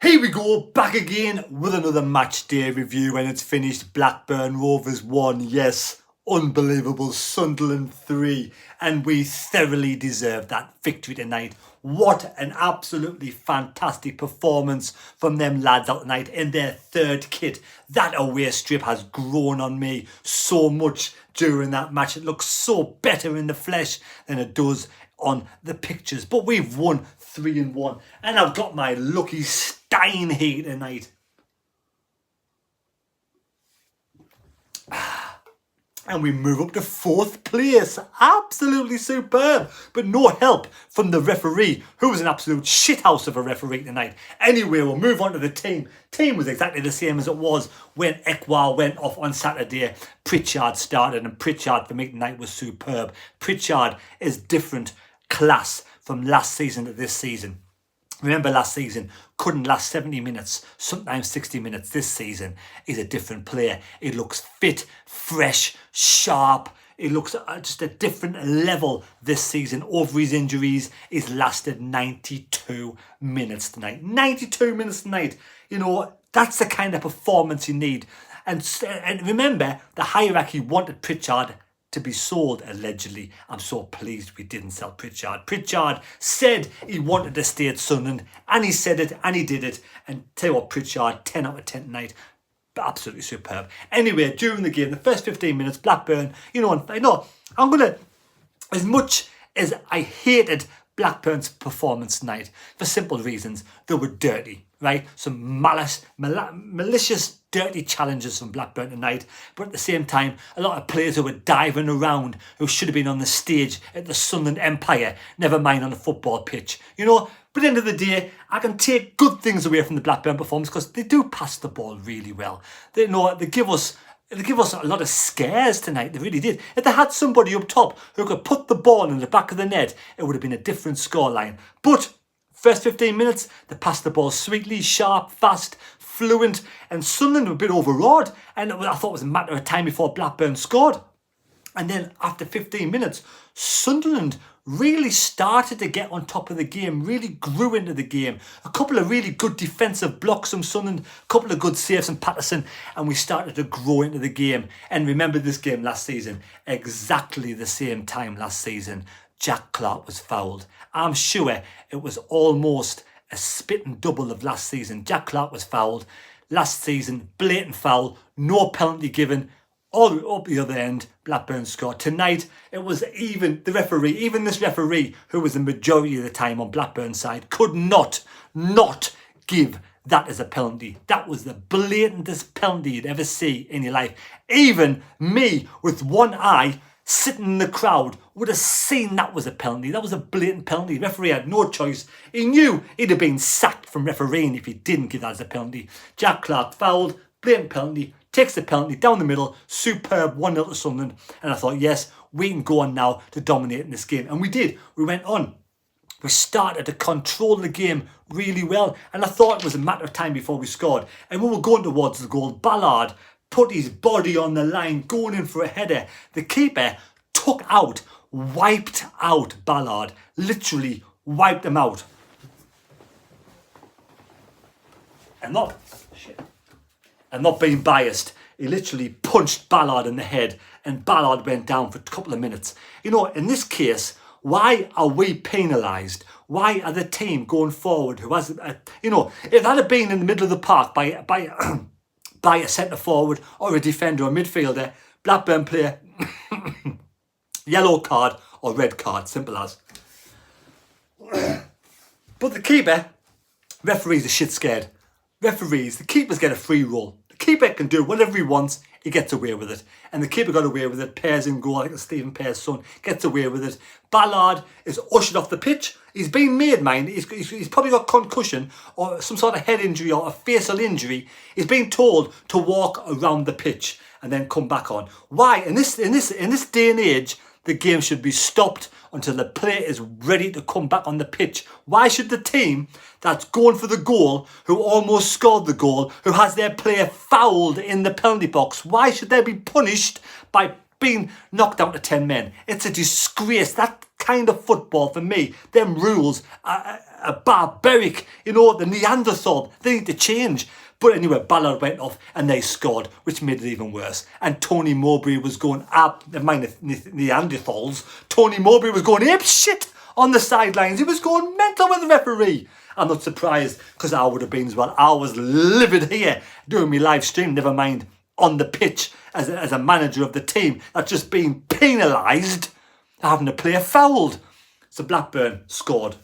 Here we go, back again with another match day review, and it's finished. Blackburn Rovers 1, yes, unbelievable, Sunderland 3, and we thoroughly deserved that victory tonight. What an absolutely fantastic performance from them lads out tonight in their third kit. That away strip has grown on me so much during that match. It looks so better in the flesh than it does on the pictures. But we've won 3-1, and I've got my lucky Stein here tonight. And we move up to 4th place. Absolutely superb. But no help from the referee, who was an absolute shithouse of a referee tonight. Anyway, we'll move on to the team. Team was exactly the same as it was when Ekwal went off on Saturday. Pritchard started, and Pritchard for me tonight was superb. Pritchard is different class from last season to this season. Remember, last season couldn't last 70 minutes, sometimes 60 minutes. This season is a different player. He looks fit, fresh, sharp. He looks just a different level this season. Over his injuries, he's lasted 92 minutes tonight. 92 minutes tonight. You know, that's the kind of performance you need. And remember, the hierarchy wanted Pritchard to be sold, allegedly. I'm so pleased we didn't sell Pritchard. Pritchard said he wanted to stay at Sunderland, and he said it, and he did it. And tell you what, Pritchard, 10 out of 10 tonight. Absolutely superb. Anyway, during the game, the first 15 minutes, Blackburn, I'm going to, as much as I hated Blackburn's performance tonight, for simple reasons, they were dirty, right? Some malicious, dirty challenges from Blackburn tonight, but at the same time, a lot of players who were diving around, who should have been on the stage at the Sunderland Empire, never mind on a football pitch. You know, but at the end of the day, I can take good things away from the Blackburn performance because they do pass the ball really well. They give us a lot of scares tonight. They really did. If they had somebody up top who could put the ball in the back of the net, it would have been a different scoreline. But first 15 minutes, they passed the ball sweetly, sharp, fast, fluent, and Sunderland were a bit overawed. And I thought it was a matter of time before Blackburn scored. And then after 15 minutes, Sunderland really started to get on top of the game, really grew into the game. A couple of really good defensive blocks from Sunderland, a couple of good saves from Patterson, and we started to grow into the game. And remember this game last season, exactly the same time last season, Jack Clarke was fouled. I'm sure it was almost a spit and double of last season. Jack Clarke was fouled last season, blatant foul, no penalty given. All up the other end, Blackburn scored. Tonight, it was even this referee, who was the majority of the time on Blackburn's side, could not give that as a penalty. That was the blatantest penalty you'd ever see in your life. Even me, with one eye, sitting in the crowd, would have seen that was a penalty. That was a blatant penalty. The referee had no choice. He knew he'd have been sacked from refereeing if he didn't give that as a penalty. Jack Clarke fouled, blatant penalty, takes the penalty down the middle, superb, 1-0 to Sunderland. And I thought, yes, we can go on now to dominate in this game. And we did. We went on. We started to control the game really well. And I thought it was a matter of time before we scored. And when we were going towards the goal, Ballard put his body on the line, going in for a header. The keeper wiped out Ballard. Literally wiped him out. And not being biased, he literally punched Ballard in the head, and Ballard went down for a couple of minutes. You know, in this case, why are we penalised? Why are the team going forward who has, if that had been in the middle of the park by a centre forward or a defender or midfielder, Blackburn player, yellow card or red card, simple as. But the keeper, referees are shit scared. Referees, the keepers get a free roll. The keeper can do whatever he wants, he gets away with it. And the keeper got away with it. Pear's in goal, like Stephen Pear's son, gets away with it. Ballard is ushered off the pitch. He's been made, mind. He's probably got concussion or some sort of head injury or a facial injury. He's been told to walk around the pitch and then come back on. Why? In this day and age, the game should be stopped until the player is ready to come back on the pitch. Why should the team that's going for the goal, who almost scored the goal, who has their player fouled in the penalty box, why should they be punished by being knocked out to 10 men? It's a disgrace. That kind of football, for me, them rules are barbaric. You know, the Neanderthal. They need to change. But anyway, Ballard went off and they scored, which made it even worse. And Tony Mowbray was going up, never mind the Neanderthals, Tony Mowbray was going ape shit on the sidelines. He was going mental with the referee. I'm not surprised, because I would have been as well. I was livid here doing my live stream, never mind on the pitch as a manager of the team that's just been penalised having to play fouled. So Blackburn scored.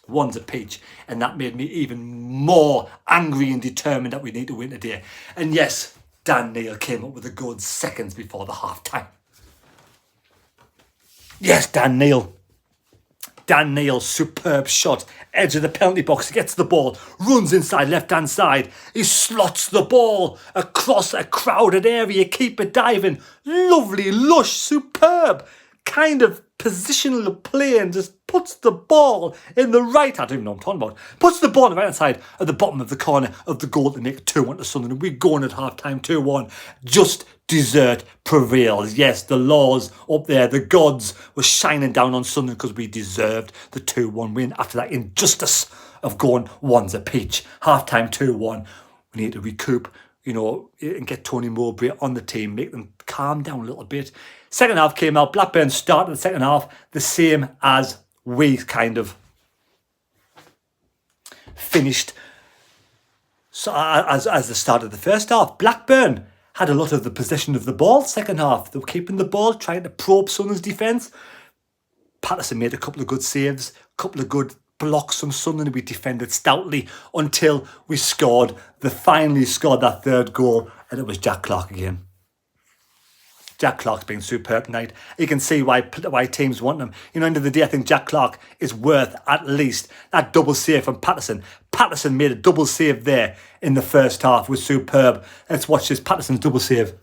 One's a peach, and that made me even more angry and determined that we need to win today. And yes, Dan Neil came up with a good seconds before the half time. Yes, Dan Neil, superb shot, edge of the penalty box. He gets the ball, runs inside left hand side. He slots the ball across a crowded area. Keeper diving, lovely, lush, superb kind of positional play, and just puts the ball in the right. I don't even know what I'm talking about. Puts the ball on the right hand side at the bottom of the corner of the goal to make it 2-1 to Sunderland. We're going at half time 2-1. Just desert prevails. Yes, the laws up there, the gods were shining down on Sunderland because we deserved the 2-1 win after that injustice of going one's a peach. Half time 2-1. We need to recoup, you know, and get Tony Mowbray on the team, make them calm down a little bit. Second half came out. Blackburn started the second half the same as we kind of finished. So as the start of the first half, Blackburn had a lot of the possession of the ball. Second half, they were keeping the ball, trying to probe Sunderland's defence. Patterson made a couple of good saves, a couple of good blocks from Sunderland. We defended stoutly until we finally scored that third goal, and it was Jack Clarke again. Jack Clarke's been superb tonight. You can see why teams want him. You know, end of the day, I think Jack Clarke is worth at least that double save from Patterson. Patterson made a double save there in the first half. It was superb. Let's watch this. Patterson's double save.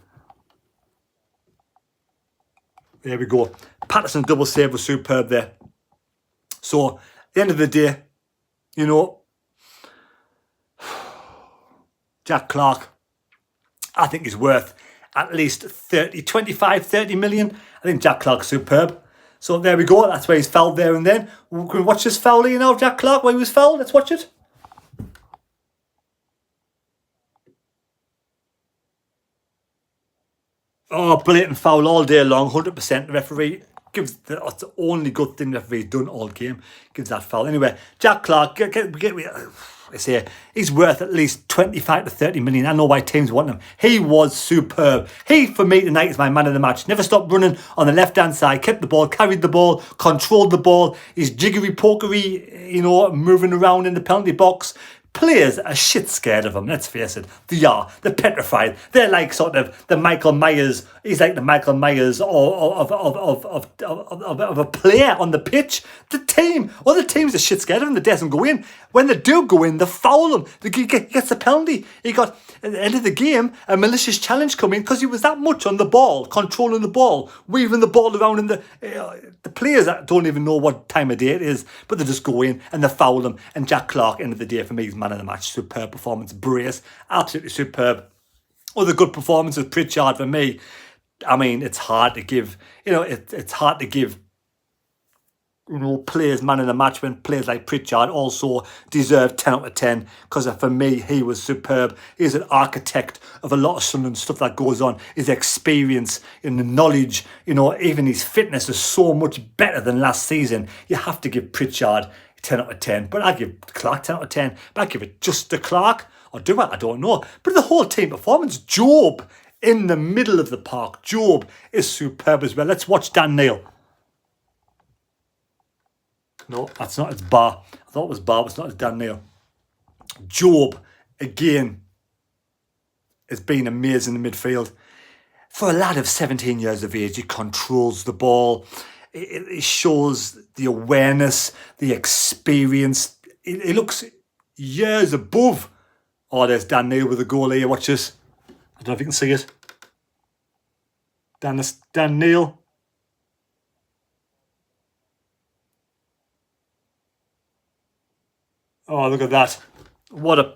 There we go. Patterson's double save was superb there. So, at the end of the day, you know, Jack Clarke, I think he's worth at least 30 million. I think Jack Clarke's superb. So there we go. That's where he's fouled there and then. Can we watch this foul here now, Jack Clarke, where he was fouled? Let's watch it. Oh, blatant foul all day long, 100%. The referee gives that's the only good thing the referee's done all game. Gives that foul. Anyway, Jack Clarke, I say he's worth at least 25 to 30 million. I know why teams want him. He was superb. He, for me tonight, is my man of the match. Never stopped running on the left-hand side. Kept the ball, carried the ball, controlled the ball. He's jiggery-pokery, you know, moving around in the penalty box. Players are shit scared of him, let's face it. They are. They're petrified. They're like sort of the Michael Myers. He's like the Michael Myers of a player on the pitch. The team, other teams are shit scared of him. They doesn't go in. When they do go in, they foul him. He gets a penalty. He got, at the end of the game, a malicious challenge coming because he was that much on the ball, controlling the ball, weaving the ball around. And the players don't even know what time of day it is, but they just go in and they foul him. And Jack Clarke, end of the day, for me, is man of the match. Superb performance. Brace, absolutely superb. Other good performances, Pritchard for me. I mean, it's hard to give, you know, it's hard to give, you know, players man of the match when players like Pritchard also deserve 10 out of 10, because for me, he was superb. He's an architect of a lot of Sunderland stuff that goes on. His experience and the knowledge, you know, even his fitness is so much better than last season. You have to give Pritchard 10 out of 10, but I give Clarke 10 out of 10, but I give it just to Clarke, or do I? I don't know. But the whole team performance, Job in the middle of the park, Job is superb as well. Let's watch Dan Neil. No, that's not. It's Bar. I thought it was Bar, but it's not. It's Dan Neil. Job, again, has been amazing in the midfield. For a lad of 17 years of age, he controls the ball. It shows the awareness, the experience. It looks years above. Oh, there's Dan Neil with a goal here. Watch this. I don't know if you can see it. Dan Neil. Oh, look at that. What a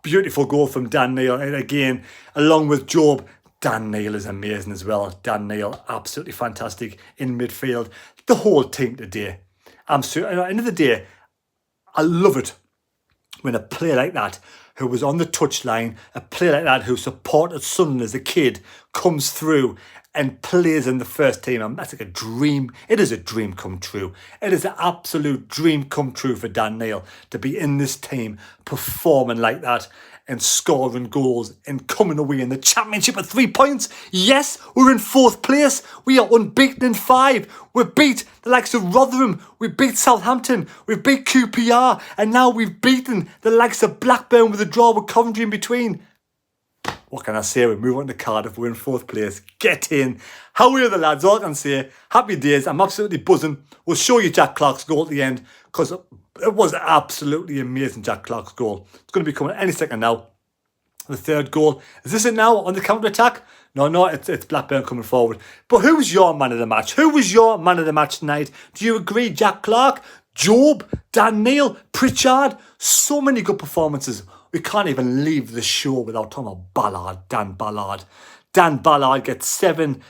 beautiful goal from Dan Neil. And again, along with Job, Dan Neil is amazing as well. Dan Neil, absolutely fantastic in midfield. The whole team today. At the end of the day, I love it when a player like that, who was on the touchline, a player like that who supported Sunderland as a kid, comes through and plays in the first team. And that's like a dream. It is a dream come true. It is an absolute dream come true for Dan Neil to be in this team, performing like that and scoring goals and coming away in the championship with 3 points. Yes, we're in 4th place. We are unbeaten in 5. We beat the likes of Rotherham. We beat Southampton. We beat QPR. And now we've beaten the likes of Blackburn with a draw with Coventry in between. What can I say? We move on to Cardiff. We're in 4th place. Get in. How are the lads? All I can say, happy days. I'm absolutely buzzing. We'll show you Jack Clarke's goal at the end because it was absolutely amazing, Jack Clarke's goal. It's going to be coming any second now. The 3rd goal. Is this it now on the counter-attack? No, it's Blackburn coming forward. But who was your man of the match? Who was your man of the match tonight? Do you agree? Jack Clarke? Job? Dan Neil? Pritchard? So many good performances. We can't even leave the show without talking about Ballard, Dan Ballard. Dan Ballard gets seven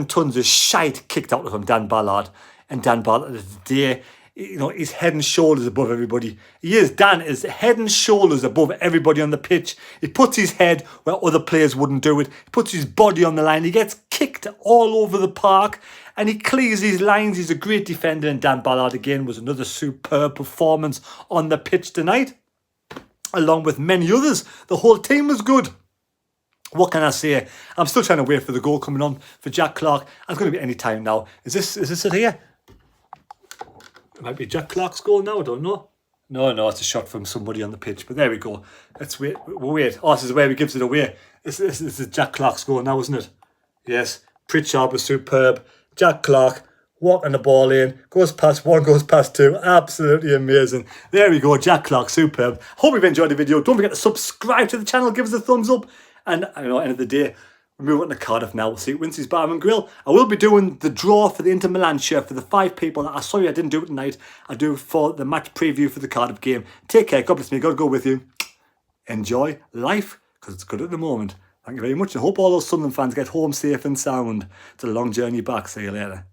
tons of shite kicked out of him, Dan Ballard. And Dan Ballard today, you know, he's head and shoulders above everybody. Dan is head and shoulders above everybody on the pitch. He puts his head where other players wouldn't do it. He puts his body on the line. He gets kicked all over the park and he clears his lines. He's a great defender, and Dan Ballard again was another superb performance on the pitch tonight, along with many others. The whole team was good. What can I say? I'm still trying to wait for the goal coming on for Jack Clarke. It's going to be any time now. Is this it here? It might be Jack Clarke's goal now, I don't know. No, it's a shot from somebody on the pitch. But there we go. Let's wait. We'll wait. Oh, this is where he gives it away. This is Jack Clarke's goal now, isn't it? Yes. Pritchard was superb. Jack Clarke walking the ball in. Goes past 1, goes past 2. Absolutely amazing. There we go. Jack Clarke, superb. Hope you've enjoyed the video. Don't forget to subscribe to the channel. Give us a thumbs up. And, you know, end of the day, we move on to Cardiff now. We'll see Wincy's Bar and Grill. I will be doing the draw for the Inter Milan shirt for the 5 people. Sorry I didn't do it tonight. I'll do it for the match preview for the Cardiff game. Take care. God bless me. God go with you. Enjoy life, because it's good at the moment. Thank you very much. I hope all those Sunderland fans get home safe and sound. It's a long journey back. See you later.